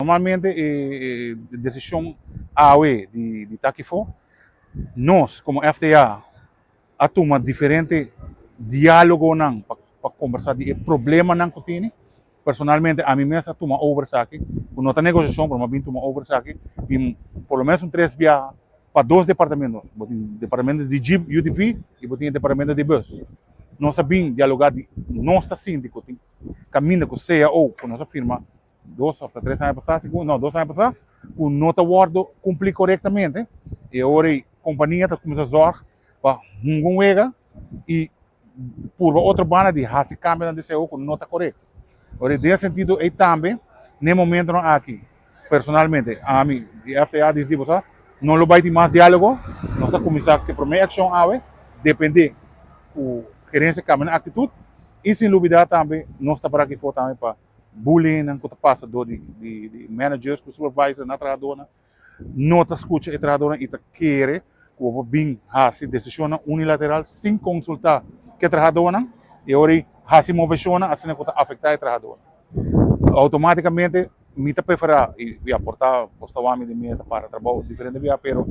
Normalmente, decisão AOE de Takifo, nós, como FTA, atuma diferente diálogo para conversar de problema que tem. Personalmente, a mim mesmo atuma oversaki, quando não tem negociação, para mim toma oversaki, por lo menos três biaha para dois departamentos, departamento de Jeep UTV e departamento de bus. Nós sabemos dialogar de nossa síndico, caminho com CAO, com nossa firma, 2 ou 3 anos passados, não, 2 anos passados, com nota wordo cumprir corretamente, e agora a companhia está começando a zorgar para um Welga e por outra banda de hace câmbio de CAO com nota correta. Agora, nesse sentido, aí também, no momento não aqui, personalmente, a mim, de FTA, diz tipo, não vai ter mais diálogo, nós vamos começar a primeira ação, depende o gerência caminha atitude, e sem dúvida também, nós estamos para aqui fora também para bullying, que está passando de managers, com supervisors na trabalhadora, não está escutando a trabalhadora e está querendo que o bem faça decisão unilateral sem consultar que a trabalhadora e agora faça movição assim que está afetar a trabalhadora. Automaticamente, me está preferir e aportar postawami de meta para trabalho diferente via, pero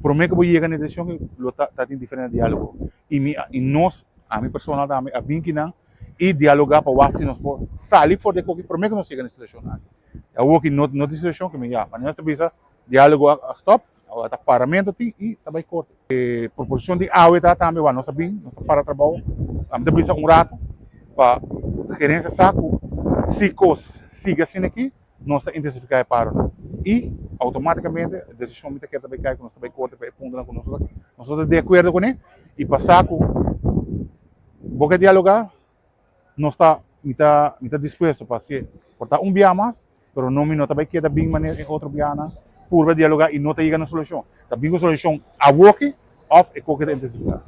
prometo que vou chegar na decisão que está em diferente diálogo e nós a mim personal também a bem que não e dialogar para ver se nós podemos sair fora de qualquer prometo que nós chegamos nessa situação. Eu vou que não decisão que me já, mas nós bisa diálogo a stop, a paramento e também corte. Proposição de água também, nós sabemos, nós para trabalho, a gente bisa rato para gerência saco, se coisa siga assim aqui, nós intensificar para e automaticamente a decisão que quer também cai que nós também corte para ponto com nós estamos de acordo com ele e passar com boca dialogar não está disposto para ser portar biaha mais, mas não me nota bem que bem maneira em outro biaha por dialogar e não está chegando na solução. Está bem a solução a work of e qualquer intensificar.